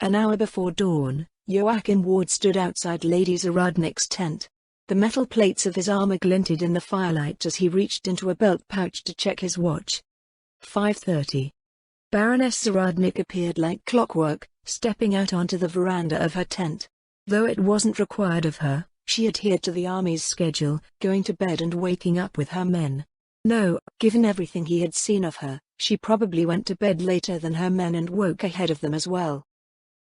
An hour before dawn, Joachim Ward stood outside Lady Zaradnik's tent. The metal plates of his armor glinted in the firelight as he reached into a belt pouch to check his watch. 5:30. Baroness Zaradnik appeared like clockwork, stepping out onto the veranda of her tent. Though it wasn't required of her, she adhered to the army's schedule, going to bed and waking up with her men. No, given everything he had seen of her, she probably went to bed later than her men and woke ahead of them as well.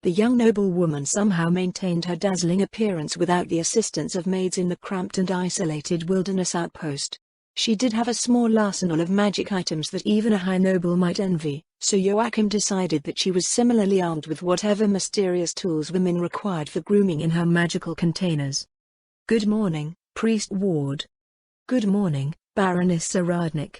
The young noblewoman somehow maintained her dazzling appearance without the assistance of maids in the cramped and isolated wilderness outpost. She did have a small arsenal of magic items that even a high noble might envy, so Joachim decided that she was similarly armed with whatever mysterious tools women required for grooming in her magical containers. "Good morning, Priest Ward." "Good morning, Baroness Zaradnik."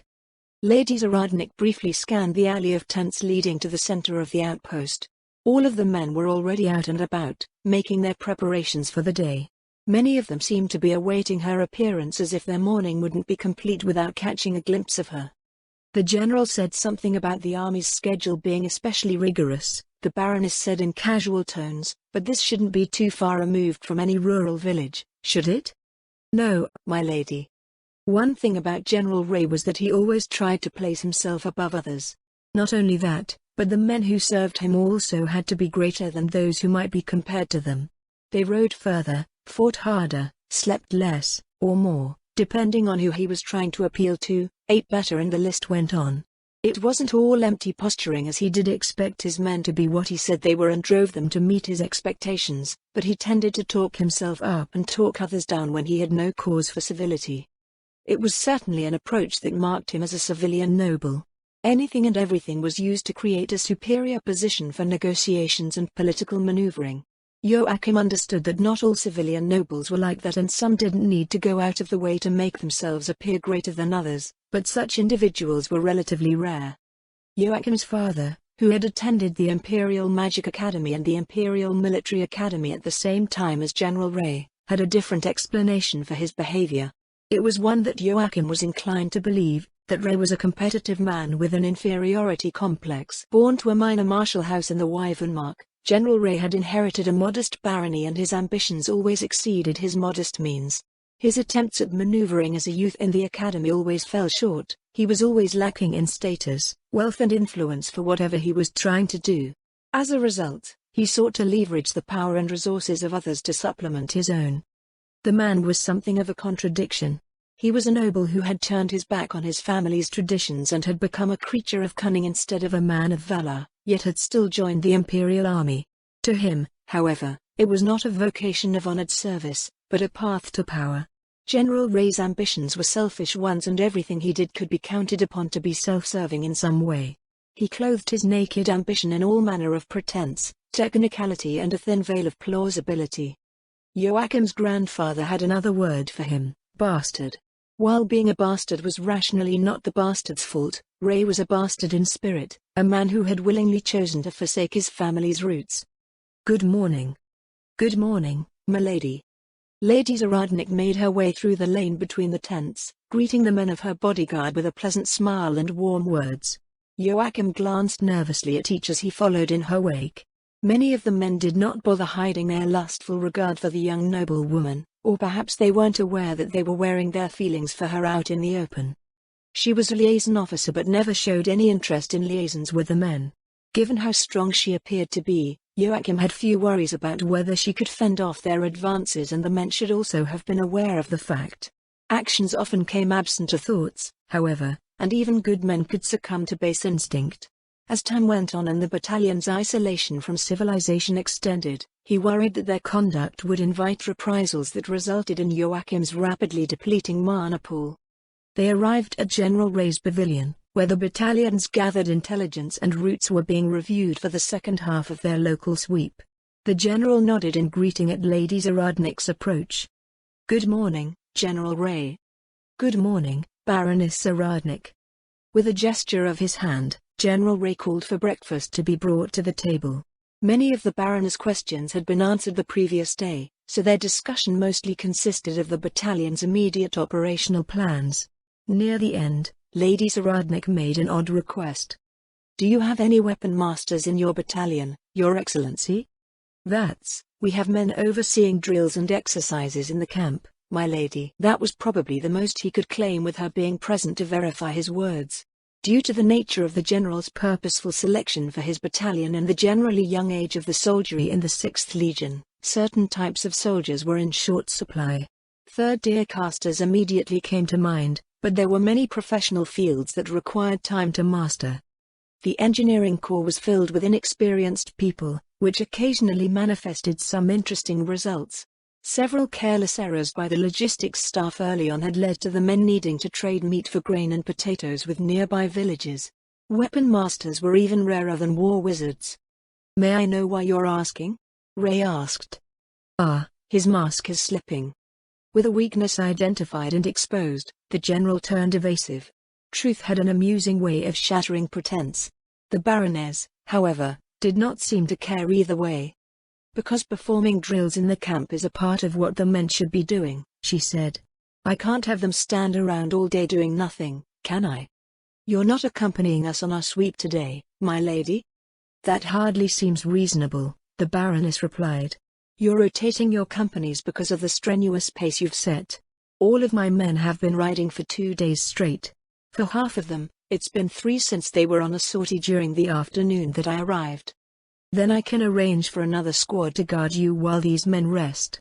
Lady Zaradnik briefly scanned the alley of tents leading to the center of the outpost. All of the men were already out and about, making their preparations for the day. Many of them seemed to be awaiting her appearance as if their morning wouldn't be complete without catching a glimpse of her. The general said something about the army's schedule being especially rigorous, the Baroness said in casual tones, but this shouldn't be too far removed from any rural village, should it? "No, my lady." One thing about General Ray was that he always tried to place himself above others. Not only that, but the men who served him also had to be greater than those who might be compared to them. They rode further, fought harder, slept less, or more, depending on who he was trying to appeal to, ate better, and the list went on. It wasn't all empty posturing, as he did expect his men to be what he said they were and drove them to meet his expectations, but he tended to talk himself up and talk others down when he had no cause for civility. It was certainly an approach that marked him as a civilian noble. Anything and everything was used to create a superior position for negotiations and political maneuvering. Joachim understood that not all civilian nobles were like that, and some didn't need to go out of the way to make themselves appear greater than others, but such individuals were relatively rare. Joachim's father, who had attended the Imperial Magic Academy and the Imperial Military Academy at the same time as General Ray, had a different explanation for his behavior. It was one that Joachim was inclined to believe, that Ray was a competitive man with an inferiority complex. Born to a minor martial house in the Wyvernmark, General Ray had inherited a modest barony, and his ambitions always exceeded his modest means. His attempts at maneuvering as a youth in the academy always fell short. He was always lacking in status, wealth and influence for whatever he was trying to do. As a result, he sought to leverage the power and resources of others to supplement his own. The man was something of a contradiction. He was a noble who had turned his back on his family's traditions and had become a creature of cunning instead of a man of valor, yet had still joined the Imperial Army. To him, however, it was not a vocation of honored service, but a path to power. General Ray's ambitions were selfish ones, and everything he did could be counted upon to be self-serving in some way. He clothed his naked ambition in all manner of pretense, technicality and a thin veil of plausibility. Joachim's grandfather had another word for him: bastard. While being a bastard was rationally not the bastard's fault, Ray was a bastard in spirit, a man who had willingly chosen to forsake his family's roots. "Good morning." "Good morning, milady." Lady Zaradnik made her way through the lane between the tents, greeting the men of her bodyguard with a pleasant smile and warm words. Joachim glanced nervously at each as he followed in her wake. Many of the men did not bother hiding their lustful regard for the young noblewoman, or perhaps they weren't aware that they were wearing their feelings for her out in the open. She was a liaison officer but never showed any interest in liaisons with the men. Given how strong she appeared to be, Joachim had few worries about whether she could fend off their advances, and the men should also have been aware of the fact. Actions often came absent to thoughts, however, and even good men could succumb to base instinct. As time went on and the battalion's isolation from civilization extended, he worried that their conduct would invite reprisals that resulted in Joachim's rapidly depleting mana pool. They arrived at General Ray's pavilion, where the battalion's gathered intelligence and routes were being reviewed for the second half of their local sweep. The general nodded in greeting at Lady Zaradnik's approach. "Good morning, General Ray." "Good morning, Baroness Zaradnik." With a gesture of his hand, General Ray called for breakfast to be brought to the table. Many of the Baroness' questions had been answered the previous day, so their discussion mostly consisted of the battalion's immediate operational plans. Near the end, Lady Zaradnik made an odd request. "Do you have any weapon masters in your battalion, Your Excellency?" We have men overseeing drills and exercises in the camp, my lady. That was probably the most he could claim with her being present to verify his words. Due to the nature of the general's purposeful selection for his battalion and the generally young age of the soldiery in the 6th Legion, certain types of soldiers were in short supply. 3rd Deer casters immediately came to mind, but there were many professional fields that required time to master. The engineering corps was filled with inexperienced people, which occasionally manifested some interesting results. Several careless errors by the logistics staff early on had led to the men needing to trade meat for grain and potatoes with nearby villages. Weapon masters were even rarer than war wizards. "May I know why you're asking?" Ray asked. His mask is slipping. With a weakness identified and exposed, the general turned evasive. Truth had an amusing way of shattering pretense. The Baroness, however, did not seem to care either way. "Because performing drills in the camp is a part of what the men should be doing," she said. "I can't have them stand around all day doing nothing, can I?" "You're not accompanying us on our sweep today, my lady?" "That hardly seems reasonable," the Baroness replied. "You're rotating your companies because of the strenuous pace you've set. All of my men have been riding for 2 days straight. For half of them, it's been 3 since they were on a sortie during the afternoon that I arrived. Then I can arrange for another squad to guard you while these men rest.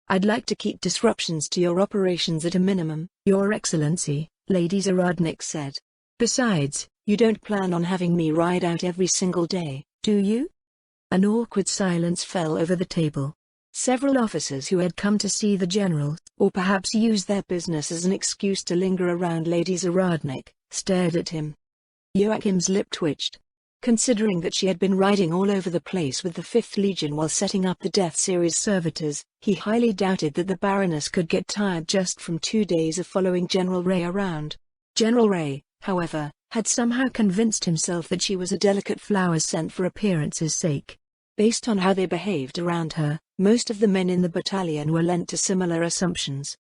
I'd like to keep disruptions to your operations at a minimum, Your Excellency," Lady Zaradnik said. "Besides, you don't plan on having me ride out every single day, do you?" An awkward silence fell over the table. Several officers who had come to see the general, or perhaps use their business as an excuse to linger around Lady Zaradnik, stared at him. Joachim's lip twitched. Considering that she had been riding all over the place with the 5th Legion while setting up the Death Series servitors, he highly doubted that the Baroness could get tired just from 2 days of following General Ray around. General Ray, however, had somehow convinced himself that she was a delicate flower sent for appearance's sake. Based on how they behaved around her, most of the men in the battalion were lent to similar assumptions.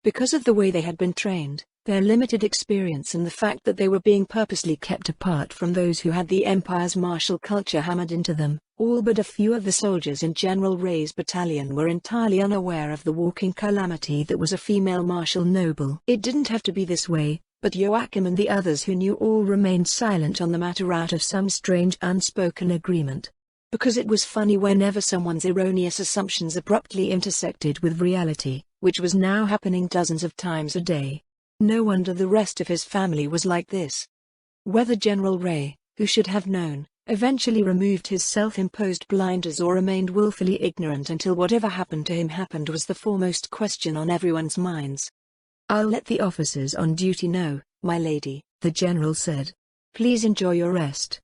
Because of the way they had been trained, their limited experience and the fact that they were being purposely kept apart from those who had the Empire's martial culture hammered into them, all but a few of the soldiers in General Ray's battalion were entirely unaware of the walking calamity that was a female martial noble. It didn't have to be this way, but Joachim and the others who knew all remained silent on the matter out of some strange unspoken agreement. Because it was funny whenever someone's erroneous assumptions abruptly intersected with reality, which was now happening dozens of times a day. No wonder the rest of his family was like this. Whether General Ray, who should have known, eventually removed his self-imposed blinders or remained willfully ignorant until whatever happened to him happened was the foremost question on everyone's minds. "I'll let the officers on duty know, my lady," the general said. "Please enjoy your rest."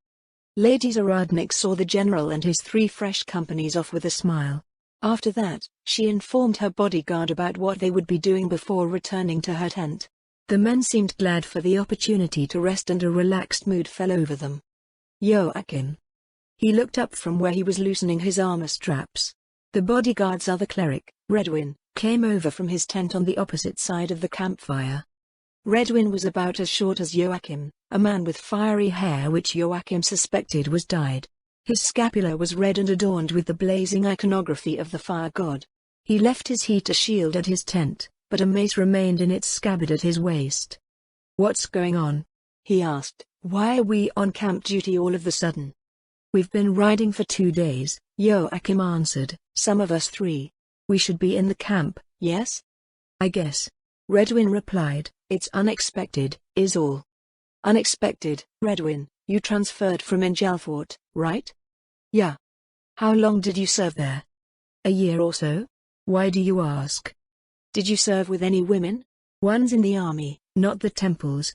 Lady Zaradnik saw the general and his 3 fresh companies off with a smile. After that, she informed her bodyguard about what they would be doing before returning to her tent. The men seemed glad for the opportunity to rest and a relaxed mood fell over them. "Joachim." He looked up from where he was loosening his armor straps. The bodyguard's other cleric, Redwin, came over from his tent on the opposite side of the campfire. Redwin was about as short as Joachim, a man with fiery hair which Joachim suspected was dyed. His scapula was red and adorned with the blazing iconography of the fire god. He left his heater shield at his tent, but a mace remained in its scabbard at his waist. "What's going on?" he asked. "Why are we on camp duty all of a sudden?" "We've been riding for 2 days," Joachim answered. "Some of us 3. We should be in the camp, yes?" "I guess," Redwin replied. "It's unexpected, is all." "Unexpected, Redwin, you transferred from Ingelfort, right?" "Yeah." "How long did you serve there?" "A year or so." "Why do you ask?" "Did you serve with any women?" "One's in the army, not the temples."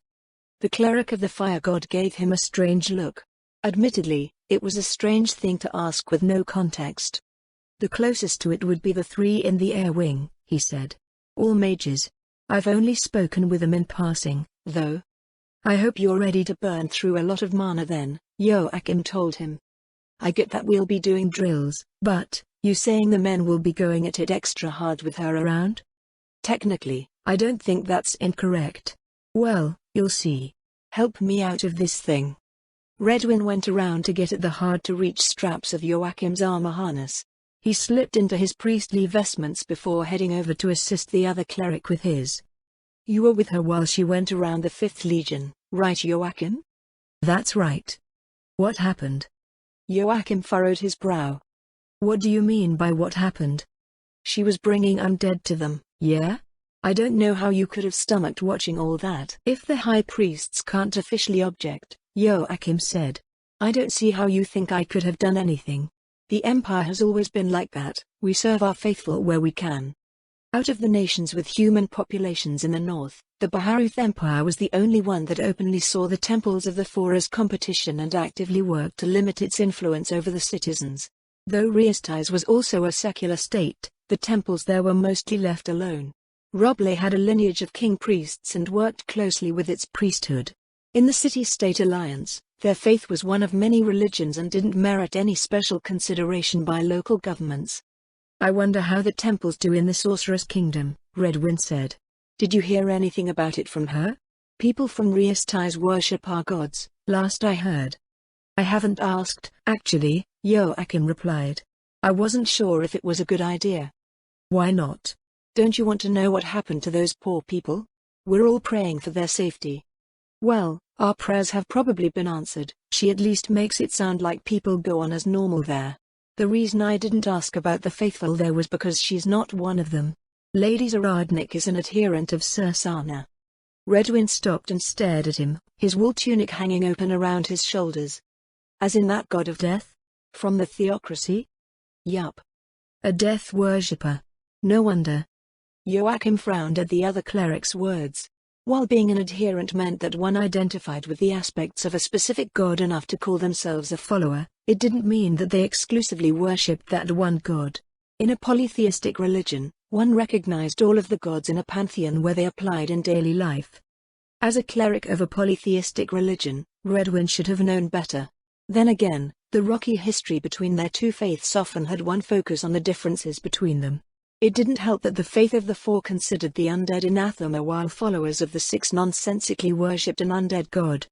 The cleric of the fire god gave him a strange look. Admittedly, it was a strange thing to ask with no context. "The closest to it would be the 3 in the air wing," he said. "All mages. I've only spoken with them in passing, though." "I hope you're ready to burn through a lot of mana then," Joachim told him. "I get that we'll be doing drills, but, you saying the men will be going at it extra hard with her around?" "Technically, I don't think that's incorrect." "Well, you'll see. Help me out of this thing." Redwin went around to get at the hard-to-reach straps of Joachim's armor harness. He slipped into his priestly vestments before heading over to assist the other cleric with his. You were with her while she went around the 5th Legion, right Joachim? That's right. What happened? Joachim furrowed his brow. What do you mean by what happened? She was bringing undead to them, yeah? I don't know how you could have stomached watching all that. If the high priests can't officially object, Joachim said. I don't see how you think I could have done anything. The Empire has always been like that, we serve our faithful where we can. Out of the nations with human populations in the north, the Baharuth Empire was the only one that openly saw the temples of the Four as competition and actively worked to limit its influence over the citizens. Though Riastais was also a secular state, the temples there were mostly left alone. Roble had a lineage of king priests and worked closely with its priesthood. In the city-state alliance, their faith was one of many religions and didn't merit any special consideration by local governments. I wonder how the temples do in the Sorceress Kingdom, Redwyn said. Did you hear anything about it from her? People from Riastais worship our gods, last I heard. I haven't asked, actually, Joachim replied. I wasn't sure if it was a good idea. Why not? Don't you want to know what happened to those poor people? We're all praying for their safety. Well, our prayers have probably been answered. She at least makes it sound like people go on as normal there. The reason I didn't ask about the faithful there was because she's not one of them. Lady Zaradnik is an adherent of Sursana. Redwyn stopped and stared at him, his wool tunic hanging open around his shoulders. As in that god of death? From the theocracy? Yup. A death worshipper. No wonder. Joachim frowned at the other cleric's words. While being an adherent meant that one identified with the aspects of a specific god enough to call themselves a follower, it didn't mean that they exclusively worshipped that one god. In a polytheistic religion, one recognized all of the gods in a pantheon where they applied in daily life. As a cleric of a polytheistic religion, Redwyn should have known better. Then again, the rocky history between their two faiths often had one focus on the differences between them. It didn't help that the faith of the Four considered the undead anathema while followers of the Six nonsensically worshipped an undead god.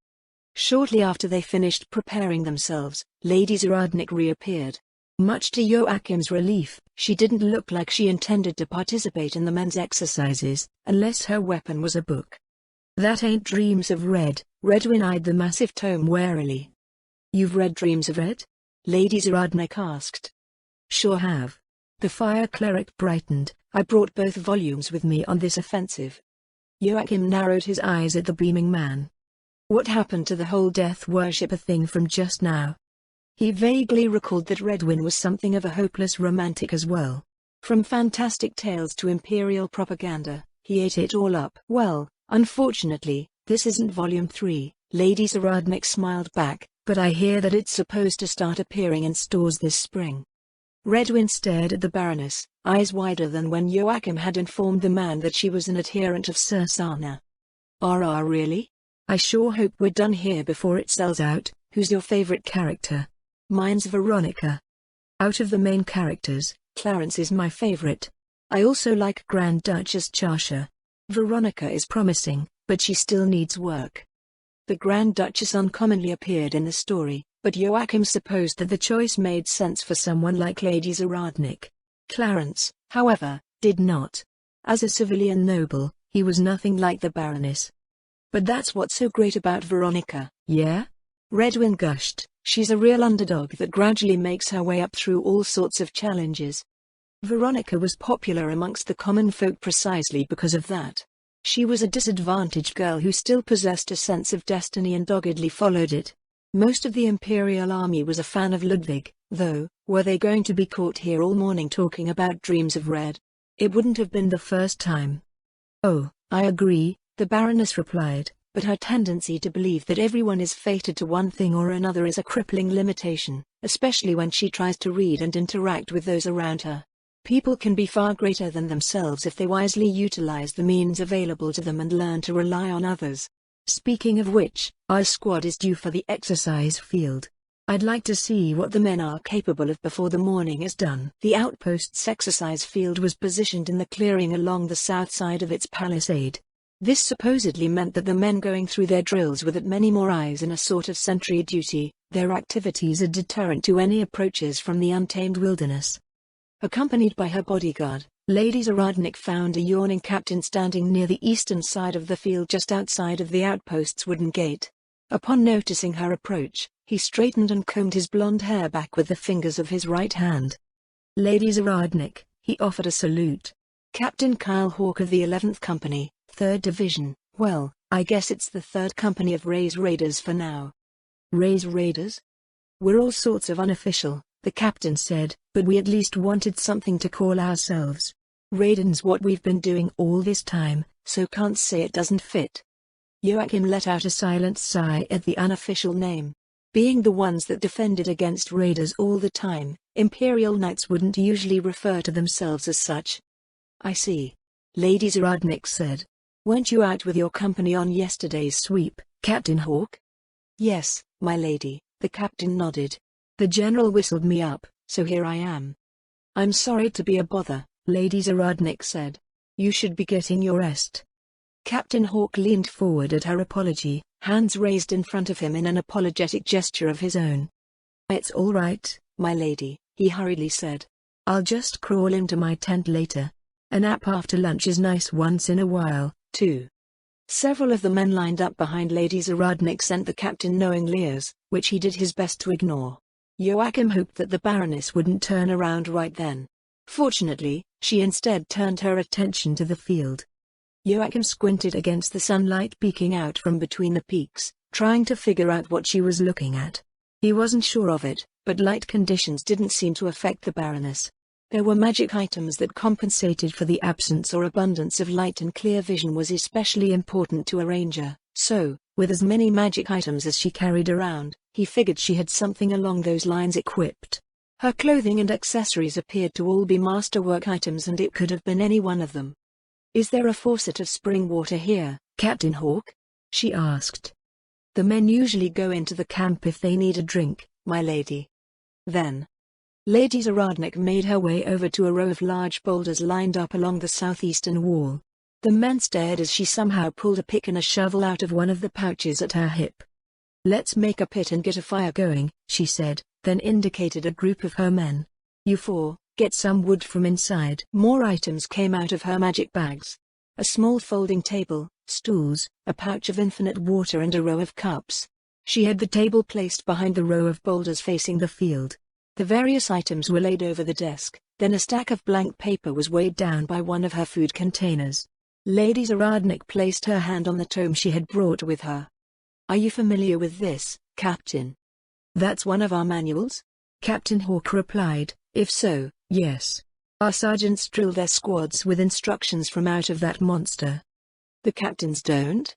Shortly after they finished preparing themselves, Lady Zaradnik reappeared. Much to Joachim's relief, she didn't look like she intended to participate in the men's exercises, unless her weapon was a book. That ain't Dreams of Red. Redwyn eyed the massive tome warily. You've read Dreams of Red? Lady Zaradnik asked. Sure have. The fire cleric brightened. I brought both volumes with me on this offensive. Joachim narrowed his eyes at the beaming man. What happened to the whole death worshipper thing from just now? He vaguely recalled that Redwyn was something of a hopeless romantic as well. From fantastic tales to imperial propaganda, he ate it all up. Well, unfortunately, this isn't volume 3, Lady Zaradnik smiled back, but I hear that it's supposed to start appearing in stores this spring. Redwyn stared at the Baroness, eyes wider than when Joachim had informed the man that she was an adherent of Sursana. Really? I sure hope we're done here before it sells out. Who's your favorite character? Mine's Veronica. Out of the main characters, Clarence is my favorite. I also like Grand Duchess Charsha. Veronica is promising, but she still needs work. The Grand Duchess uncommonly appeared in the story, but Joachim supposed that the choice made sense for someone like Lady Zaradnik. Clarence, however, did not. As a civilian noble, he was nothing like the Baroness. But that's what's so great about Veronica, yeah? Redwyn gushed. She's a real underdog that gradually makes her way up through all sorts of challenges. Veronica was popular amongst the common folk precisely because of that. She was a disadvantaged girl who still possessed a sense of destiny and doggedly followed it. Most of the Imperial army was a fan of Ludwig, though. Were they going to be caught here all morning talking about Dreams of Red? It wouldn't have been the first time. Oh, I agree, the Baroness replied, but her tendency to believe that everyone is fated to one thing or another is a crippling limitation, especially when she tries to read and interact with those around her. People can be far greater than themselves if they wisely utilize the means available to them and learn to rely on others. Speaking of which, our squad is due for the exercise field. I'd like to see what the men are capable of before the morning is done. The outpost's exercise field was positioned in the clearing along the south side of its palisade. This supposedly meant that the men going through their drills were that many more eyes in a sort of sentry duty, their activities a deterrent to any approaches from the untamed wilderness. Accompanied by her bodyguard, Lady Zaradnik found a yawning captain standing near the eastern side of the field just outside of the outpost's wooden gate. Upon noticing her approach, he straightened and combed his blonde hair back with the fingers of his right hand. Lady Zaradnik, he offered a salute. Captain Kyle Hawk of the 11th Company, 3rd Division. Well, I guess it's the 3rd Company of Ray's Raiders for now. Ray's Raiders? We're all sorts of unofficial, the captain said, but we at least wanted something to call ourselves. Raiden's what we've been doing all this time, so can't say it doesn't fit. Joachim let out a silent sigh at the unofficial name. Being the ones that defended against raiders all the time, Imperial Knights wouldn't usually refer to themselves as such. I see. Lady Zaradnik said. Weren't you out with your company on yesterday's sweep, Captain Hawk? Yes, my lady, the captain nodded. The general whistled me up, so here I am. I'm sorry to be a bother, Lady Zaradnik said. You should be getting your rest. Captain Hawk leaned forward at her apology, hands raised in front of him in an apologetic gesture of his own. It's all right, my lady, he hurriedly said. I'll just crawl into my tent later. A nap after lunch is nice once in a while, too. Several of the men lined up behind Lady Zaradnik sent the captain knowing leers, which he did his best to ignore. Joachim hoped that the Baroness wouldn't turn around right then. Fortunately, she instead turned her attention to the field. Joachim squinted against the sunlight peeking out from between the peaks, trying to figure out what she was looking at. He wasn't sure of it, but light conditions didn't seem to affect the Baroness. There were magic items that compensated for the absence or abundance of light, and clear vision was especially important to a ranger, so, with as many magic items as she carried around, he figured she had something along those lines equipped. Her clothing and accessories appeared to all be masterwork items, and it could have been any one of them. Is there a faucet of spring water here, Captain Hawk? She asked. The men usually go into the camp if they need a drink, my lady. Then, Lady Zaradnik made her way over to a row of large boulders lined up along the southeastern wall. The men stared as she somehow pulled a pick and a shovel out of one of the pouches at her hip. Let's make a pit and get a fire going, she said, then indicated a group of her men. You four, get some wood from inside. More items came out of her magic bags. A small folding table, stools, a pouch of infinite water and a row of cups. She had the table placed behind the row of boulders facing the field. The various items were laid over the desk, then a stack of blank paper was weighed down by one of her food containers. Lady Zaradnik placed her hand on the tome she had brought with her. Are you familiar with this, Captain? That's one of our manuals? Captain Hawk replied, if so, yes. Our sergeants drill their squads with instructions from out of that monster. The captains don't?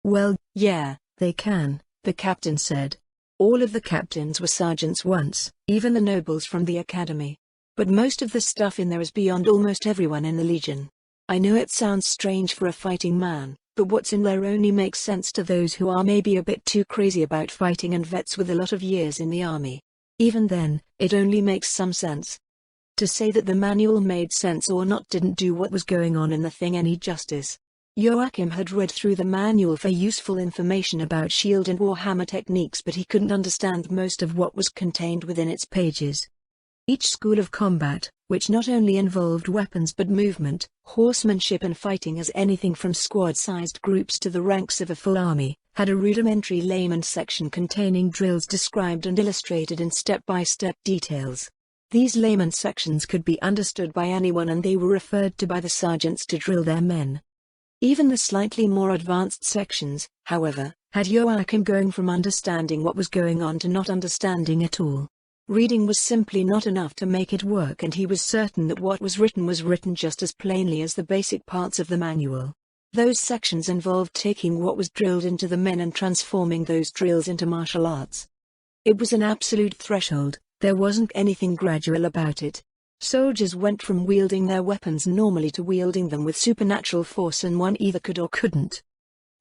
Well, yeah, they can, the captain said. All of the captains were sergeants once, even the nobles from the academy. But most of the stuff in there is beyond almost everyone in the Legion. I know it sounds strange for a fighting man, but what's in there only makes sense to those who are maybe a bit too crazy about fighting and vets with a lot of years in the army. Even then, it only makes some sense. To say that the manual made sense or not didn't do what was going on in the thing any justice. Joachim had read through the manual for useful information about shield and warhammer techniques, but he couldn't understand most of what was contained within its pages. Each school of combat, which not only involved weapons but movement, horsemanship and fighting as anything from squad-sized groups to the ranks of a full army, had a rudimentary layman section containing drills described and illustrated in step-by-step details. These layman sections could be understood by anyone, and they were referred to by the sergeants to drill their men. Even the slightly more advanced sections, however, had Joachim going from understanding what was going on to not understanding at all. Reading was simply not enough to make it work, and he was certain that what was written just as plainly as the basic parts of the manual. Those sections involved taking what was drilled into the men and transforming those drills into martial arts. It was an absolute threshold, there wasn't anything gradual about it. Soldiers went from wielding their weapons normally to wielding them with supernatural force, and one either could or couldn't.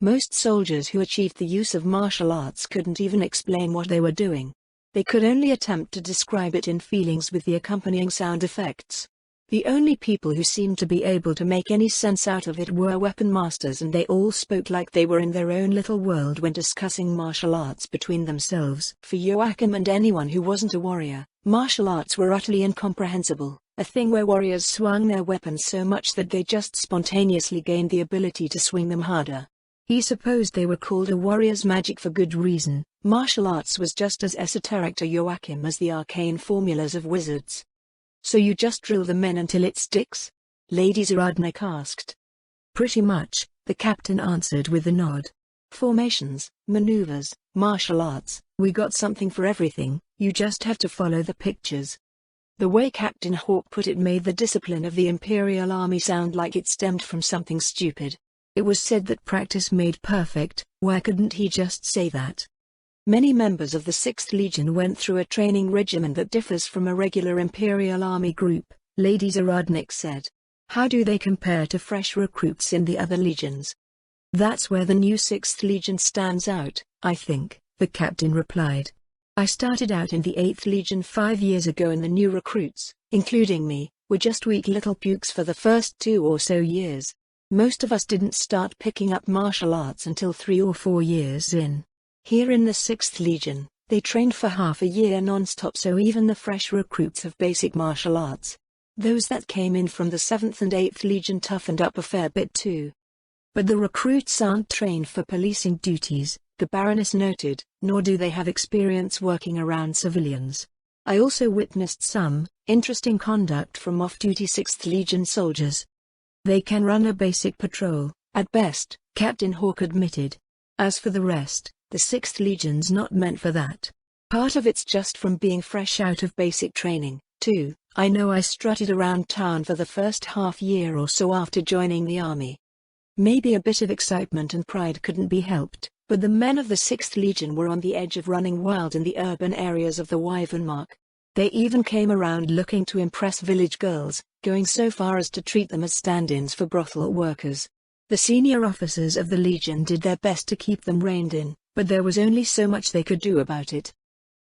Most soldiers who achieved the use of martial arts couldn't even explain what they were doing. They could only attempt to describe it in feelings with the accompanying sound effects. The only people who seemed to be able to make any sense out of it were weapon masters, and they all spoke like they were in their own little world when discussing martial arts between themselves. For Joachim and anyone who wasn't a warrior, martial arts were utterly incomprehensible. a thing where warriors swung their weapons so much that they just spontaneously gained the ability to swing them harder. He supposed they were called a warrior's magic for good reason. Martial arts was just as esoteric to Joachim as the arcane formulas of wizards. So you just drill the men until it sticks? Lady Zaradnik asked. Pretty much, the captain answered with a nod. Formations, maneuvers, martial arts, we got something for everything, you just have to follow the pictures. The way Captain Hawk put it made the discipline of the Imperial Army sound like it stemmed from something stupid. It was said that practice made perfect. Why couldn't he just say that? Many members of the 6th Legion went through a training regimen that differs from a regular Imperial Army group, Lady Zaradnik said. How do they compare to fresh recruits in the other legions? That's where the new 6th Legion stands out, I think, the captain replied. I started out in the 8th Legion 5 years ago and the new recruits, including me, were just weak little pukes for the first 2 or so years. Most of us didn't start picking up martial arts until 3 or 4 years in. Here in the 6th Legion, they trained for half a year non-stop, so even the fresh recruits have basic martial arts. Those that came in from the 7th and 8th Legion toughened up a fair bit too. But the recruits aren't trained for policing duties, the Baroness noted, nor do they have experience working around civilians. I also witnessed some interesting conduct from off-duty 6th Legion soldiers. They can run a basic patrol, at best, Captain Hawk admitted. As for the rest, the 6th Legion's not meant for that. Part of it's just from being fresh out of basic training, too. I know I strutted around town for the first half year or so after joining the army. Maybe a bit of excitement and pride couldn't be helped, but the men of the 6th Legion were on the edge of running wild in the urban areas of the Wyvernmark. They even came around looking to impress village girls, going so far as to treat them as stand-ins for brothel workers. The senior officers of the Legion did their best to keep them reined in, but there was only so much they could do about it.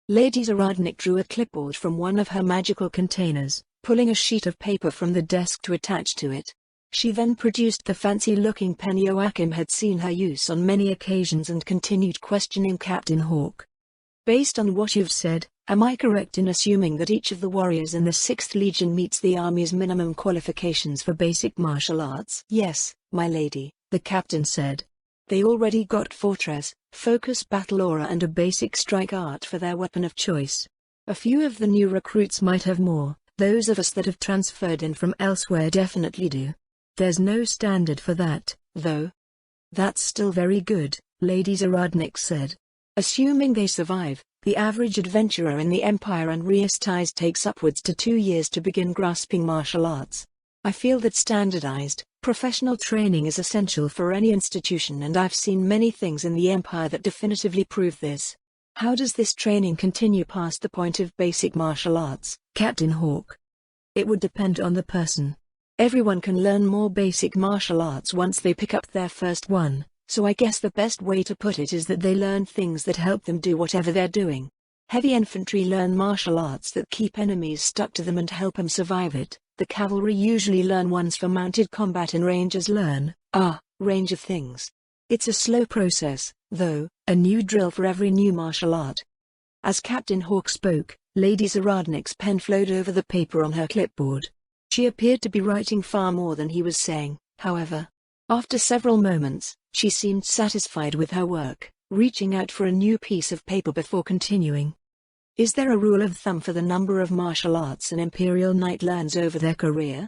Lady Zaradnik drew a clipboard from one of her magical containers, pulling a sheet of paper from the desk to attach to it. She then produced the fancy-looking pen Joachim had seen her use on many occasions and continued questioning Captain Hawk. Based on what you've said, am I correct in assuming that each of the warriors in the 6th Legion meets the Army's minimum qualifications for basic martial arts? Yes, my lady, the captain said. They already got Fortress, Focus Battle Aura and a basic strike art for their weapon of choice. A few of the new recruits might have more, those of us that have transferred in from elsewhere definitely do. There's no standard for that, though. That's still very good, Lady Zaradnik said. Assuming they survive, the average adventurer in the Empire and Reastais takes upwards to 2 years to begin grasping martial arts. I feel that standardized, professional training is essential for any institution, and I've seen many things in the Empire that definitively prove this. How does this training continue past the point of basic martial arts, Captain Hawk? It would depend on the person. Everyone can learn more basic martial arts once they pick up their first one. So I guess the best way to put it is that they learn things that help them do whatever they're doing. Heavy infantry learn martial arts that keep enemies stuck to them and help them survive it. The cavalry usually learn ones for mounted combat and rangers learn, range of things. It's a slow process, though, a new drill for every new martial art. As Captain Hawk spoke, Lady Zaradnik's pen flowed over the paper on her clipboard. She appeared to be writing far more than he was saying, however. After several moments, she seemed satisfied with her work, reaching out for a new piece of paper before continuing. Is there a rule of thumb for the number of martial arts an Imperial Knight learns over their career?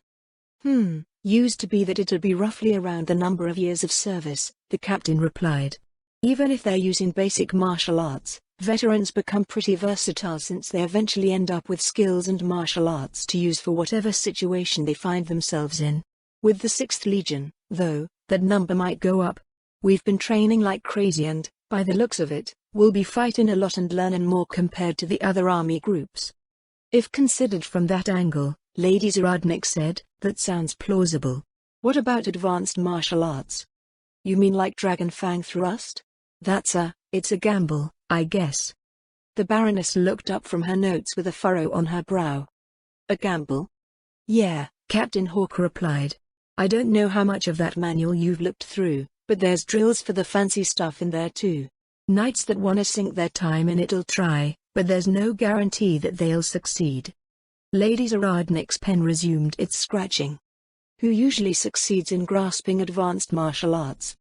Used to be that it'd be roughly around the number of years of service, the captain replied. Even if they're using basic martial arts, veterans become pretty versatile since they eventually end up with skills and martial arts to use for whatever situation they find themselves in. With the 6th Legion, though, that number might go up. We've been training like crazy and, by the looks of it, we'll be fighting a lot and learning more compared to the other army groups. If considered from that angle, Lady Zaradnik said, that sounds plausible. What about advanced martial arts? You mean like Dragon Fang Thrust? It's a gamble, I guess. The Baroness looked up from her notes with a furrow on her brow. A gamble? Yeah, Captain Hawk replied. I don't know how much of that manual you've looked through, but there's drills for the fancy stuff in there too. Knights that wanna sink their time in it'll try, but there's no guarantee that they'll succeed. Lady Zaradnik's pen resumed its scratching. Who usually succeeds in grasping advanced martial arts?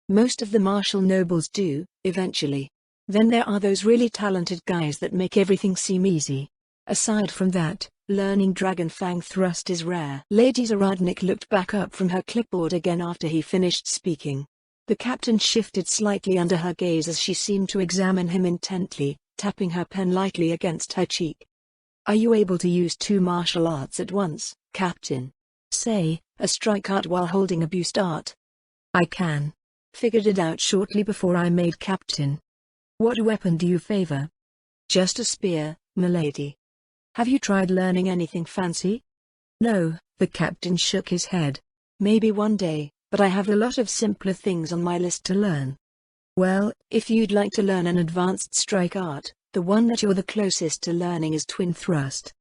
Most of the martial nobles do, eventually. Then there are those really talented guys that make everything seem easy. Aside from that, learning Dragon Fang thrust is rare. Lady Zaradnik looked back up from her clipboard again after he finished speaking. The captain shifted slightly under her gaze as she seemed to examine him intently, tapping her pen lightly against her cheek. Are you able to use two martial arts at once, Captain? Say, a strike art while holding a boost art? I can. Figured it out shortly before I made captain. What weapon do you favor? Just a spear, milady. Have you tried learning anything fancy? No, the captain shook his head. Maybe one day, but I have a lot of simpler things on my list to learn. Well, if you'd like to learn an advanced strike art, the one that you're the closest to learning is twin thrust.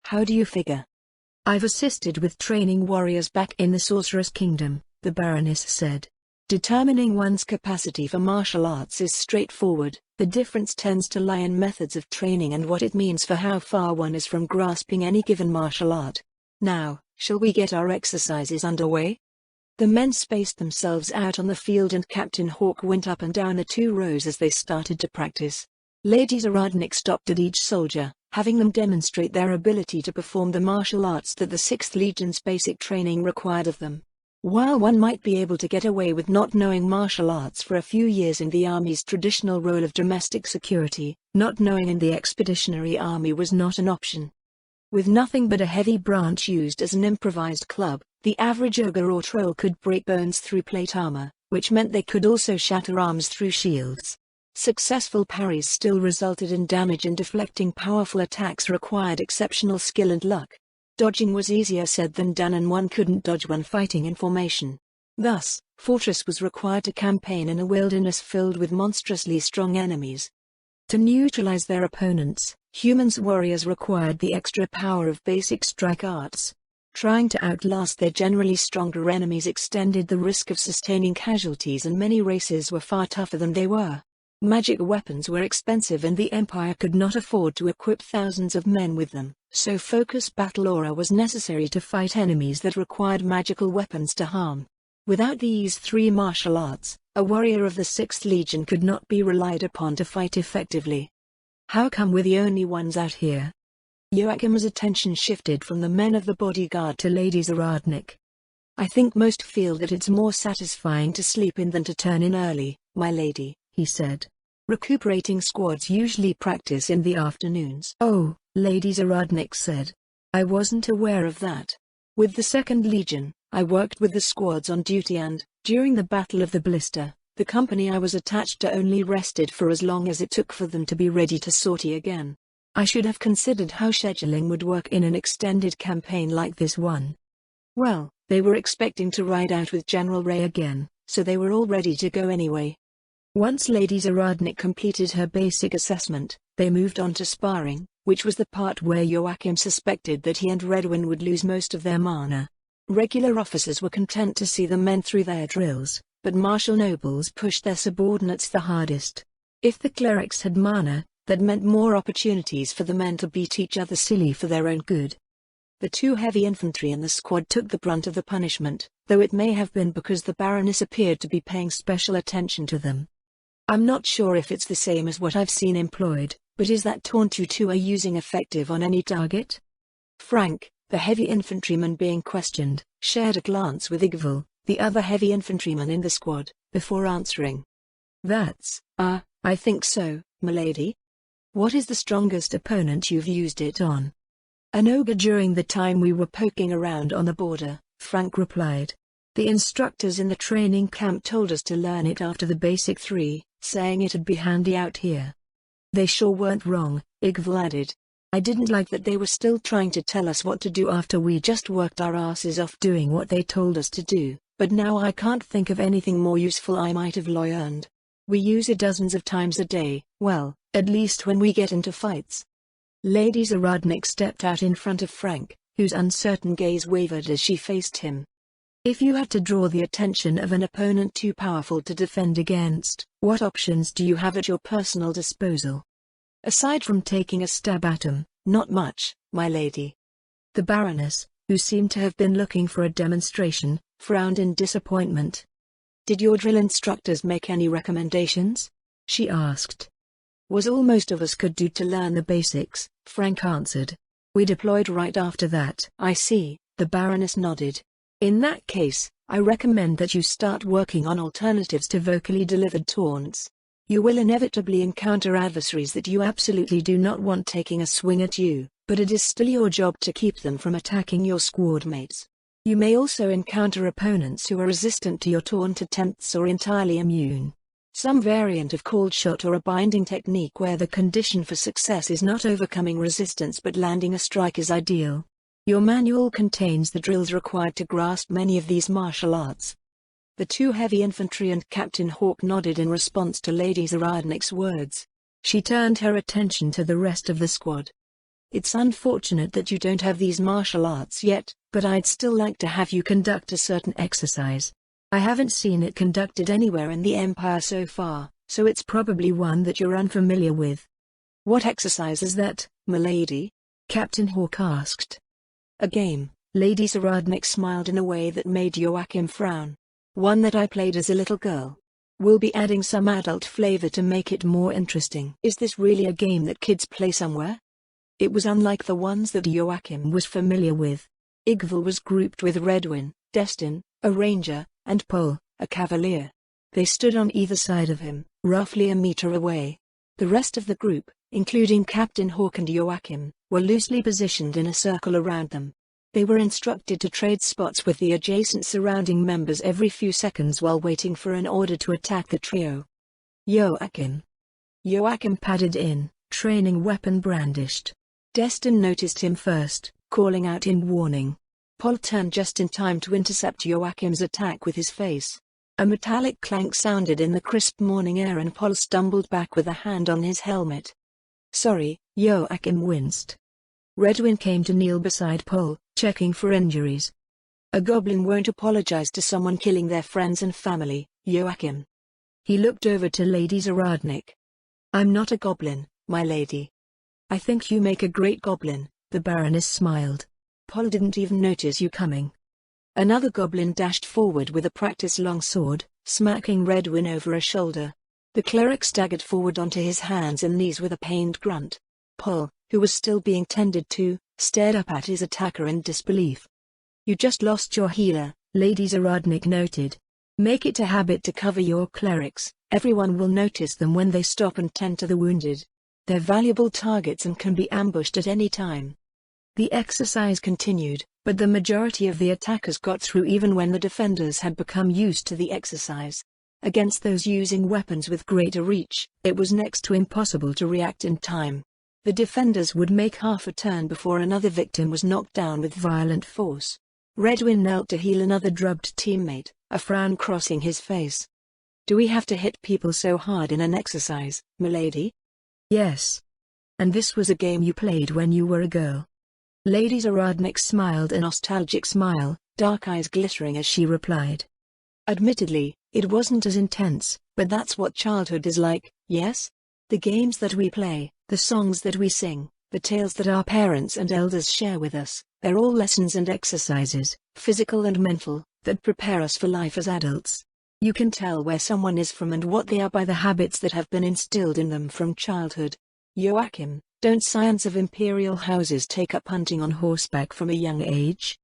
How do you figure? I've assisted with training warriors back in the Sorceress Kingdom, the Baroness said. Determining one's capacity for martial arts is straightforward. The difference tends to lie in methods of training and what it means for how far one is from grasping any given martial art. Now, shall we get our exercises underway? The men spaced themselves out on the field and Captain Hawk went up and down the two rows as they started to practice. Lady Zaradnik stopped at each soldier, having them demonstrate their ability to perform the martial arts that the 6th Legion's basic training required of them. While one might be able to get away with not knowing martial arts for a few years in the army's traditional role of domestic security, not knowing in the expeditionary army was not an option. With nothing but a heavy branch used as an improvised club, the average ogre or troll could break bones through plate armor, which meant they could also shatter arms through shields. Successful parries still resulted in damage and deflecting powerful attacks required exceptional skill and luck. Dodging was easier said than done and one couldn't dodge when fighting in formation. Thus, Fortress was required to campaign in a wilderness filled with monstrously strong enemies. To neutralize their opponents, humans warriors required the extra power of basic strike arts. Trying to outlast their generally stronger enemies extended the risk of sustaining casualties and many races were far tougher than they were. Magic weapons were expensive and the Empire could not afford to equip thousands of men with them, so focused battle aura was necessary to fight enemies that required magical weapons to harm. Without these three martial arts, a warrior of the 6th Legion could not be relied upon to fight effectively. How come we're the only ones out here? Joachim's attention shifted from the men of the bodyguard to Lady Zaradnik. I think most feel that it's more satisfying to sleep in than to turn in early, my lady, he said. Recuperating squads usually practice in the afternoons. Oh, Lady Zaradnik said. I wasn't aware of that. With the 2nd Legion, I worked with the squads on duty and, during the Battle of the Blister, the company I was attached to only rested for as long as it took for them to be ready to sortie again. I should have considered how scheduling would work in an extended campaign like this one. Well, they were expecting to ride out with General Ray again, so they were all ready to go anyway. Once Lady Zaradnik completed her basic assessment, they moved on to sparring, which was the part where Joachim suspected that he and Redwin would lose most of their mana. Regular officers were content to see the men through their drills, but martial nobles pushed their subordinates the hardest. If the clerics had mana, that meant more opportunities for the men to beat each other silly for their own good. The 2 heavy infantry in the squad took the brunt of the punishment, though it may have been because the Baroness appeared to be paying special attention to them. I'm not sure if it's the same as what I've seen employed, but is that taunt you two are using effective on any target? Frank, the heavy infantryman being questioned, shared a glance with Igval, the other heavy infantryman in the squad, before answering. That's, I think so, milady. What is the strongest opponent you've used it on? An ogre during the time we were poking around on the border, Frank replied. The instructors in the training camp told us to learn it after the basic 3, saying it'd be handy out here. They sure weren't wrong, Igval added. I didn't like that they were still trying to tell us what to do after we just worked our asses off doing what they told us to do, but now I can't think of anything more useful I might have learned. We use it dozens of times a day, well, at least when we get into fights. Lady Zaradnik stepped out in front of Frank, whose uncertain gaze wavered as she faced him. If you had to draw the attention of an opponent too powerful to defend against, what options do you have at your personal disposal? Aside from taking a stab at him, not much, my lady. The Baroness, who seemed to have been looking for a demonstration, frowned in disappointment. "Did your drill instructors make any recommendations?" she asked. "Was all most of us could do to learn the basics," Frank answered. "We deployed right after that." "I see," the Baroness nodded. "In that case, I recommend that you start working on alternatives to vocally delivered taunts. You will inevitably encounter adversaries that you absolutely do not want taking a swing at you, but it is still your job to keep them from attacking your squad mates. You may also encounter opponents who are resistant to your taunt attempts or entirely immune. Some variant of called shot or a binding technique where the condition for success is not overcoming resistance but landing a strike is ideal. Your manual contains the drills required to grasp many of these martial arts." The two heavy infantry and Captain Hawk nodded in response to Lady Zaradnik's words. She turned her attention to the rest of the squad. "It's unfortunate that you don't have these martial arts yet, but I'd still like to have you conduct a certain exercise. I haven't seen it conducted anywhere in the Empire so far, so it's probably one that you're unfamiliar with." "What exercise is that, milady?" Captain Hawk asked. "A game." Lady Zaradnik smiled in a way that made Joachim frown. "One that I played as a little girl. We'll be adding some adult flavor to make it more interesting." "Is this really a game that kids play somewhere?" It was unlike the ones that Joachim was familiar with. Igval was grouped with Redwin, Destin, a ranger, and Pol, a cavalier. They stood on either side of him, roughly a meter away. The rest of the group, including Captain Hawk and Joachim, were loosely positioned in a circle around them. They were instructed to trade spots with the adjacent surrounding members every few seconds while waiting for an order to attack the trio. "Joachim." Joachim padded in, training weapon brandished. Destin noticed him first, calling out in warning. Pol turned just in time to intercept Joachim's attack with his face. A metallic clank sounded in the crisp morning air and Pol stumbled back with a hand on his helmet. "Sorry," Joachim winced. Redwin came to kneel beside Pol, checking for injuries. "A goblin won't apologize to someone killing their friends and family, Joachim." He looked over to Lady Zaradnik. "I'm not a goblin, my lady." "I think you make a great goblin," the Baroness smiled. "Pol didn't even notice you coming." Another goblin dashed forward with a practice longsword, smacking Redwin over a shoulder. The cleric staggered forward onto his hands and knees with a pained grunt. Pol, who was still being tended to, stared up at his attacker in disbelief. "You just lost your healer," Lady Zaradnik noted. "Make it a habit to cover your clerics. Everyone will notice them when they stop and tend to the wounded. They're valuable targets and can be ambushed at any time." The exercise continued, but the majority of the attackers got through even when the defenders had become used to the exercise. Against those using weapons with greater reach, it was next to impossible to react in time. The defenders would make half a turn before another victim was knocked down with violent force. Redwin knelt to heal another drubbed teammate, a frown crossing his face. "Do we have to hit people so hard in an exercise, milady?" "Yes. And this was a game you played when you were a girl." Lady Zaradnik smiled a nostalgic smile, dark eyes glittering as she replied. "Admittedly, it wasn't as intense, but that's what childhood is like, yes? The games that we play, the songs that we sing, the tales that our parents and elders share with us, they're all lessons and exercises, physical and mental, that prepare us for life as adults. You can tell where someone is from and what they are by the habits that have been instilled in them from childhood. Joachim, don't scions of imperial houses take up hunting on horseback from a young age?"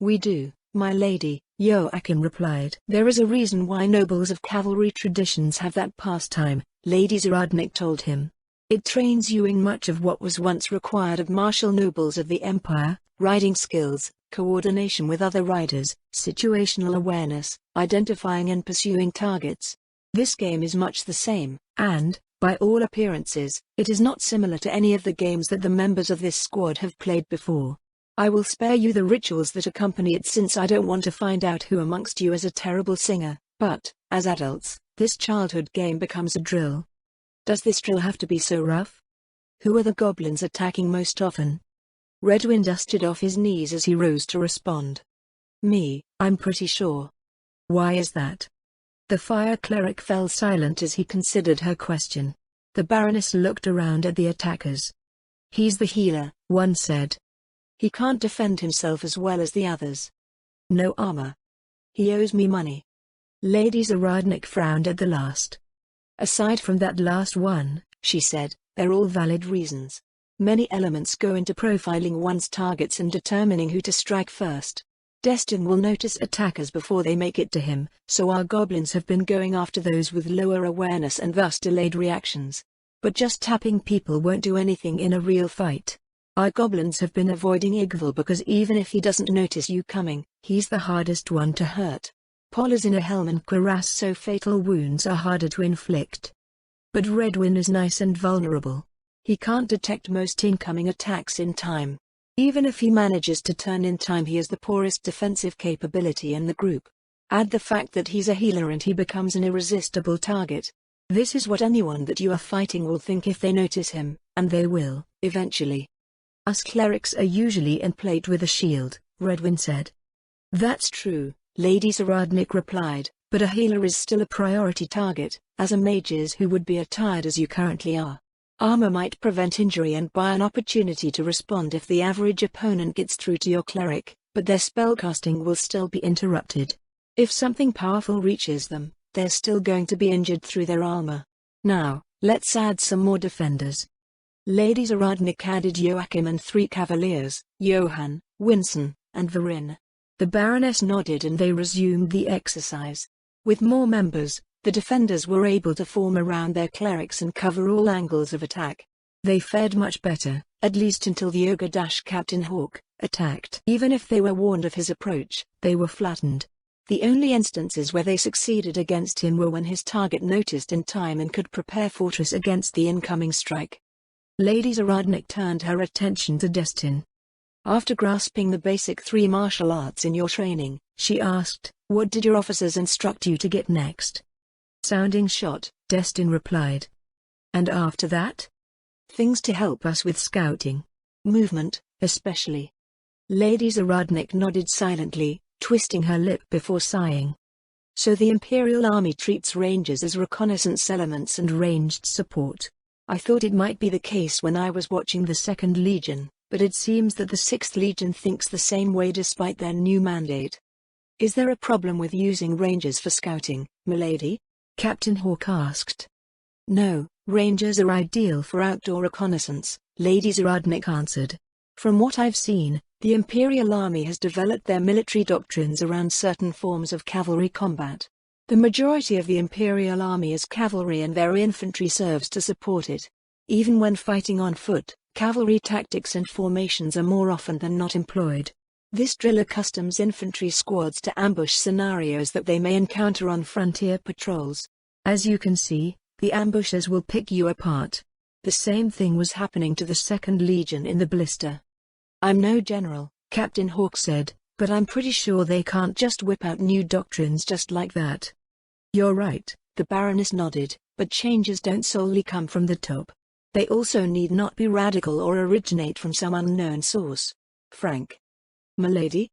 "We do, my lady," Joachim replied. "There is a reason why nobles of cavalry traditions have that pastime," Lady Zaradnik told him. "It trains you in much of what was once required of martial nobles of the Empire: riding skills, coordination with other riders, situational awareness, identifying and pursuing targets. This game is much the same, and, by all appearances, it is not similar to any of the games that the members of this squad have played before. I will spare you the rituals that accompany it since I don't want to find out who amongst you is a terrible singer, but, as adults, this childhood game becomes a drill." "Does this drill have to be so rough? Who are the goblins attacking most often?" Redwin dusted off his knees as he rose to respond. "Me, I'm pretty sure." "Why is that?" The fire cleric fell silent as he considered her question. The Baroness looked around at the attackers. "He's the healer," one said. He can't defend himself as well as the others. No armor. He owes me money. Lady Zaradnik frowned at the last. Aside from that last one, she said, they're all valid reasons. Many elements go into profiling one's targets and determining who to strike first. Destin will notice attackers before they make it to him, so our goblins have been going after those with lower awareness and thus delayed reactions. But just tapping people won't do anything in a real fight. Our goblins have been avoiding Igval because even if he doesn't notice you coming, he's the hardest one to hurt. Collars in a helm and cuirass, so fatal wounds are harder to inflict. But Redwin is nice and vulnerable. He can't detect most incoming attacks in time. Even if he manages to turn in time, he has the poorest defensive capability in the group. Add the fact that he's a healer and he becomes an irresistible target. This is what anyone that you are fighting will think if they notice him, and they will, eventually. Us clerics are usually in plate with a shield, Redwin said. That's true, Lady Zaradnik replied, but a healer is still a priority target, as a mage is who would be as tired as you currently are. Armor might prevent injury and buy an opportunity to respond if the average opponent gets through to your cleric, but their spellcasting will still be interrupted. If something powerful reaches them, they're still going to be injured through their armor. Now, let's add some more defenders. Lady Zaradnik added Joachim and 3 cavaliers, Johann, Winson, and Varin. The Baroness nodded and they resumed the exercise. With more members, the defenders were able to form around their clerics and cover all angles of attack. They fared much better, at least until the ogre-Captain Hawk attacked. Even if they were warned of his approach, they were flattened. The only instances where they succeeded against him were when his target noticed in time and could prepare fortress against the incoming strike. Lady Zaradnik turned her attention to Destin. After grasping the basic 3 martial arts in your training, she asked, what did your officers instruct you to get next? Sounding shot, Destin replied. And after that? Things to help us with scouting. Movement, especially. Lady Zaradnik nodded silently, twisting her lip before sighing. So the Imperial Army treats rangers as reconnaissance elements and ranged support. I thought it might be the case when I was watching the 2nd Legion, but it seems that the 6th Legion thinks the same way despite their new mandate. Is there a problem with using rangers for scouting, milady? Captain Hawk asked. No, rangers are ideal for outdoor reconnaissance, Lady Zaradnik answered. From what I've seen, the Imperial Army has developed their military doctrines around certain forms of cavalry combat. The majority of the Imperial Army is cavalry and their infantry serves to support it. Even when fighting on foot, cavalry tactics and formations are more often than not employed. This drill accustoms infantry squads to ambush scenarios that they may encounter on frontier patrols. As you can see, the ambushers will pick you apart. The same thing was happening to the 2nd Legion in the blister. I'm no general, Captain Hawk said, but I'm pretty sure they can't just whip out new doctrines just like that. You're right, the Baroness nodded, but changes don't solely come from the top. They also need not be radical or originate from some unknown source. Frank. Milady?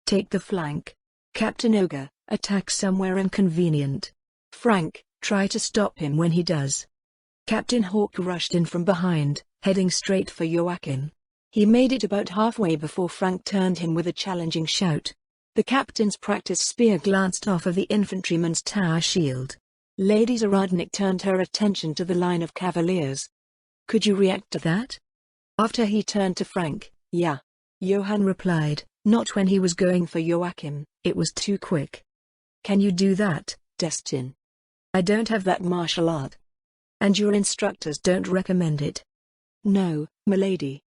Take the flank. Captain Ogre, attack somewhere inconvenient. Frank, try to stop him when he does. Captain Hawk rushed in from behind, heading straight for Joachim. He made it about halfway before Frank turned him with a challenging shout. The captain's practice spear glanced off of the infantryman's tower shield. Lady Zaradnik turned her attention to the line of cavaliers. Could you react to that? After he turned to Frank, yeah. Johann replied, not when he was going for Joachim, it was too quick. Can you do that, Destin? I don't have that martial art. And your instructors don't recommend it? No, milady.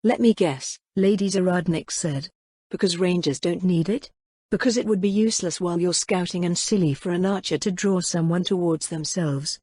Let me guess, Lady Zaradnik said. Because rangers don't need it? Because it would be useless while you're scouting and silly for an archer to draw someone towards themselves.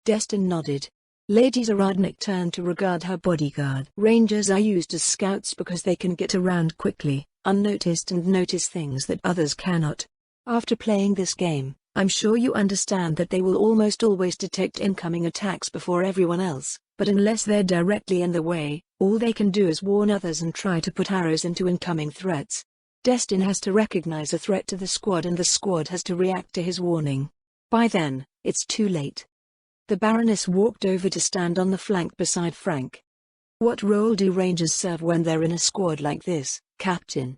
Destin nodded. Lady Zaradnik turned to regard her bodyguard. Rangers are used as scouts because they can get around quickly, unnoticed and notice things that others cannot. After playing this game, I'm sure you understand that they will almost always detect incoming attacks before everyone else, but unless they're directly in the way, all they can do is warn others and try to put arrows into incoming threats. Destin has to recognize a threat to the squad and the squad has to react to his warning. By then, it's too late. The Baroness walked over to stand on the flank beside Frank. What role do rangers serve when they're in a squad like this, Captain?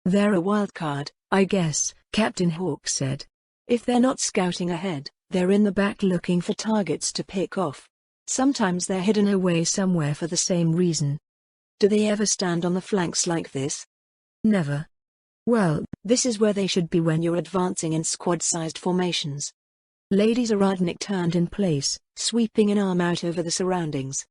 They're a wildcard, I guess, Captain Hawk said. If they're not scouting ahead, they're in the back looking for targets to pick off. Sometimes they're hidden away somewhere for the same reason. Do they ever stand on the flanks like this? Never. Well, this is where they should be when you're advancing in squad-sized formations. Lady Zaradnik turned in place, sweeping an arm out over the surroundings.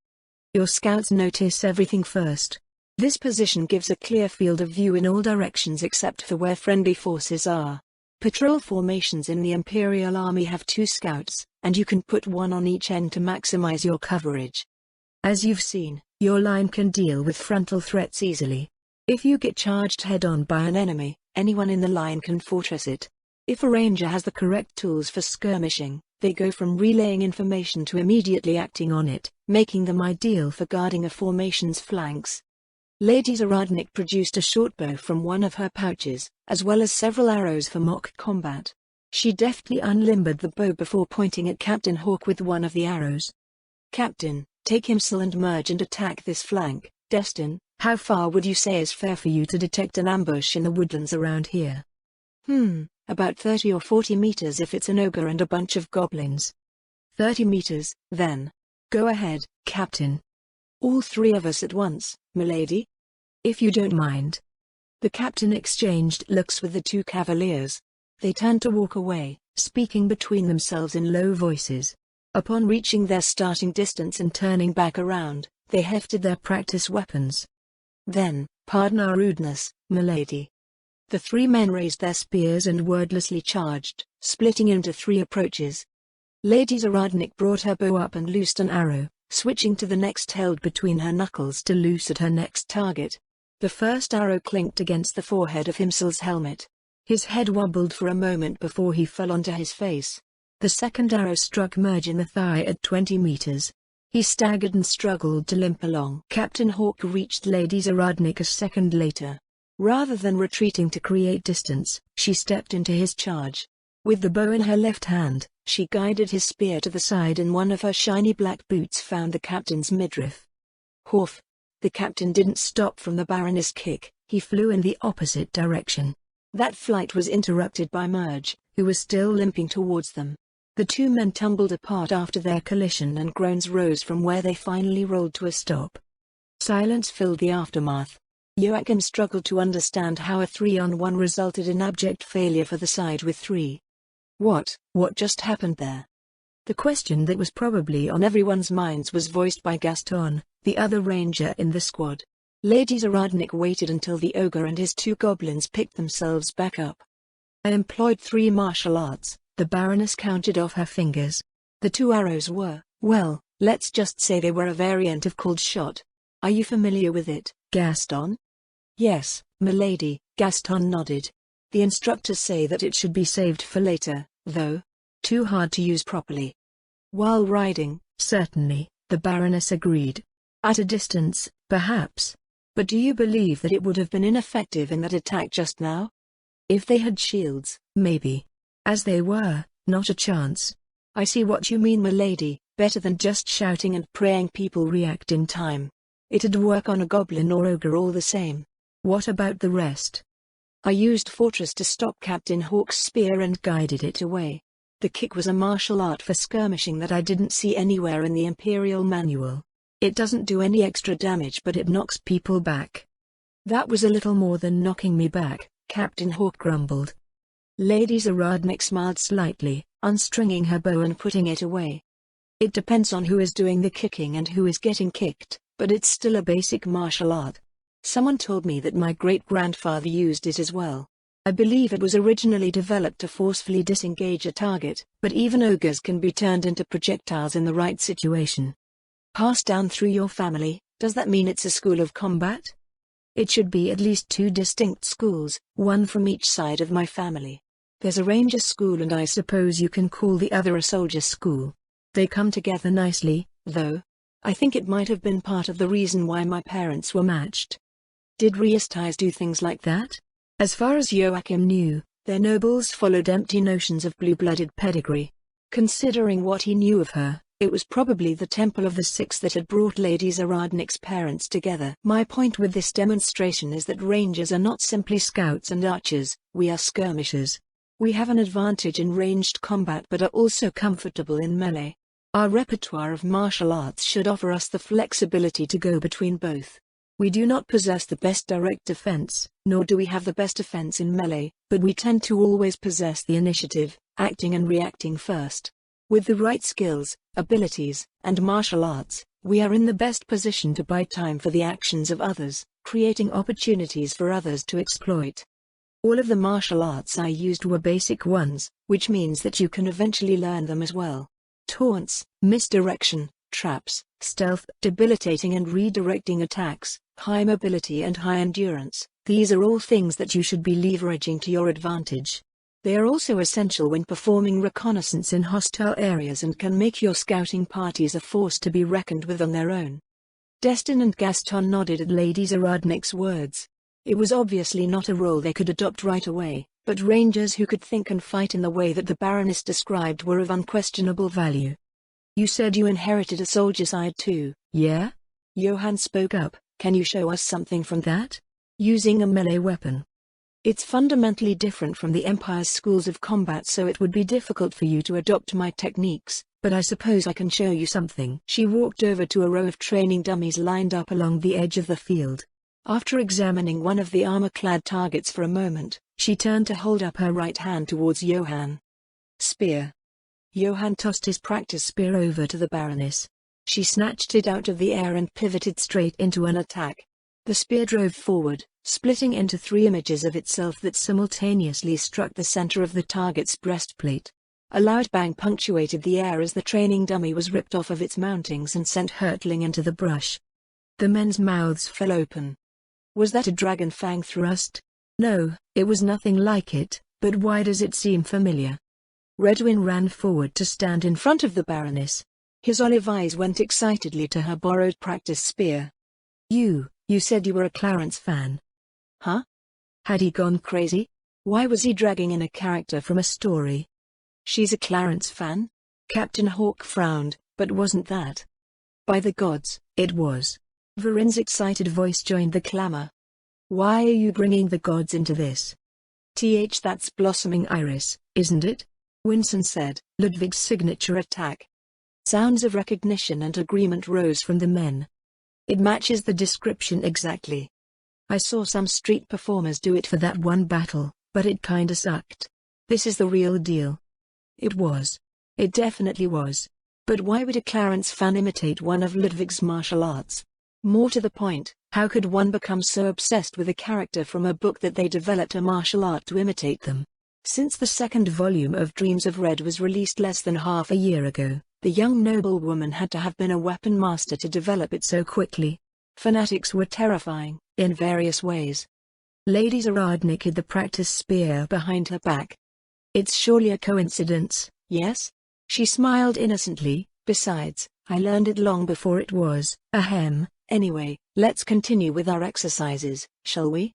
Your scouts notice everything first. This position gives a clear field of view in all directions except for where friendly forces are. Patrol formations in the Imperial Army have 2 scouts, and you can put 1 on each end to maximize your coverage. As you've seen, your line can deal with frontal threats easily. If you get charged head-on by an enemy, anyone in the line can fortress it. If a ranger has the correct tools for skirmishing, they go from relaying information to immediately acting on it, making them ideal for guarding a formation's flanks. Lady Zaradnik produced a shortbow from one of her pouches, as well as several arrows for mock combat. She deftly unlimbered the bow before pointing at Captain Hawk with one of the arrows. Captain, take Himsel and merge and attack this flank. Destin, how far would you say is fair for you to detect an ambush in the woodlands around here? About 30 or 40 meters if it's an ogre and a bunch of goblins. 30 meters, then. Go ahead, Captain. All 3 of us at once, milady? If you don't mind. The captain exchanged looks with the 2 cavaliers. They turned to walk away, speaking between themselves in low voices. Upon reaching their starting distance and turning back around, they hefted their practice weapons. Then, pardon our rudeness, milady. The 3 men raised their spears and wordlessly charged, splitting into 3 approaches. Lady Zaradnik brought her bow up and loosed an arrow, switching to the next held between her knuckles to loose at her next target. The first arrow clinked against the forehead of Himsel's helmet. His head wobbled for a moment before he fell onto his face. The second arrow struck Merge in the thigh at 20 meters. He staggered and struggled to limp along. Captain Hawk reached Lady Zaradnik a second later. Rather than retreating to create distance, she stepped into his charge. With the bow in her left hand, she guided his spear to the side and one of her shiny black boots found the captain's midriff. Horf! The captain didn't stop from the Baroness kick, he flew in the opposite direction. That flight was interrupted by Merge, who was still limping towards them. The 2 men tumbled apart after their collision and groans rose from where they finally rolled to a stop. Silence filled the aftermath. Joachim struggled to understand how a 3-on-1 resulted in abject failure for the side with 3. What just happened there? The question that was probably on everyone's minds was voiced by Gaston, the other ranger in the squad. Lady Zaradnik waited until the ogre and his 2 goblins picked themselves back up. I employed 3 martial arts, the Baroness counted off her fingers. The 2 arrows were, well, let's just say they were a variant of cold shot. Are you familiar with it, Gaston? Yes, milady, Gaston nodded. The instructors say that it should be saved for later, though. Too hard to use properly. While riding, certainly, the Baroness agreed. At a distance, perhaps. But do you believe that it would have been ineffective in that attack just now? If they had shields, maybe. As they were, not a chance. I see what you mean, milady, better than just shouting and praying people react in time. It'd work on a goblin or ogre all the same. What about the rest? I used Fortress to stop Captain Hawk's spear and guided it away. The kick was a martial art for skirmishing that I didn't see anywhere in the Imperial Manual. It doesn't do any extra damage but it knocks people back. That was a little more than knocking me back, Captain Hawk grumbled. Lady Zaradnik smiled slightly, unstringing her bow and putting it away. It depends on who is doing the kicking and who is getting kicked, but it's still a basic martial art. Someone told me that my great-grandfather used it as well. I believe it was originally developed to forcefully disengage a target, but even ogres can be turned into projectiles in the right situation. Passed down through your family, does that mean it's a school of combat? It should be at least 2 distinct schools, one from each side of my family. There's a ranger school and I suppose you can call the other a soldier school. They come together nicely, though. I think it might have been part of the reason why my parents were matched. Did Riestais do things like that? As far as Joachim knew, their nobles followed empty notions of blue-blooded pedigree. Considering what he knew of her, It was probably the Temple of the Six that had brought Lady Zaradnik's parents together. My point with this demonstration is that rangers are not simply scouts and archers, we are skirmishers. We have an advantage in ranged combat but are also comfortable in melee. Our repertoire of martial arts should offer us the flexibility to go between both. We do not possess the best direct defense, nor do we have the best offense in melee, but we tend to always possess the initiative, acting and reacting first. With the right skills, abilities, and martial arts, we are in the best position to buy time for the actions of others, creating opportunities for others to exploit. All of the martial arts I used were basic ones, which means that you can eventually learn them as well. Taunts, misdirection, traps, stealth, debilitating and redirecting attacks, high mobility and high endurance, these are all things that you should be leveraging to your advantage. They are also essential when performing reconnaissance in hostile areas and can make your scouting parties a force to be reckoned with on their own. Destin and Gaston nodded at Lady Zaradnik's words. It was obviously not a role they could adopt right away, but rangers who could think and fight in the way that the Baroness described were of unquestionable value. You said you inherited a soldier side too, yeah? Johann spoke up, can you show us something from that? Using a melee weapon. It's fundamentally different from the Empire's schools of combat, so it would be difficult for you to adopt my techniques, but I suppose I can show you something. She walked over to a row of training dummies lined up along the edge of the field. After examining one of the armor-clad targets for a moment, she turned to hold up her right hand towards Johann. Spear. Johann tossed his practice spear over to the Baroness. She snatched it out of the air and pivoted straight into an attack. The spear drove forward, splitting into 3 images of itself that simultaneously struck the center of the target's breastplate. A loud bang punctuated the air as the training dummy was ripped off of its mountings and sent hurtling into the brush. The men's mouths fell open. Was that a dragon fang thrust? No, it was nothing like it, but why does it seem familiar? Redwin ran forward to stand in front of the Baroness. His olive eyes went excitedly to her borrowed practice spear. You said you were a Clarence fan. Huh? Had he gone crazy? Why was he dragging in a character from a story? She's a Clarence fan? Captain Hawk frowned, but wasn't that? By the gods, it was. Varin's excited voice joined the clamor. Why are you bringing the gods into this? That's Blossoming Iris, isn't it? Winston said, Ludwig's signature attack. Sounds of recognition and agreement rose from the men. It matches the description exactly. I saw some street performers do it for that one battle, but it kinda sucked. This is the real deal. It was. It definitely was. But why would a Clarence fan imitate one of Ludwig's martial arts? More to the point, how could one become so obsessed with a character from a book that they developed a martial art to imitate them? Since the second volume of Dreams of Red was released less than half a year ago, the young noblewoman had to have been a weapon master to develop it so quickly. Fanatics were terrifying, in various ways. Lady Zaradnik hid the practice spear behind her back. It's surely a coincidence, yes? She smiled innocently, besides, I learned it long before it was. Ahem, anyway, let's continue with our exercises, shall we?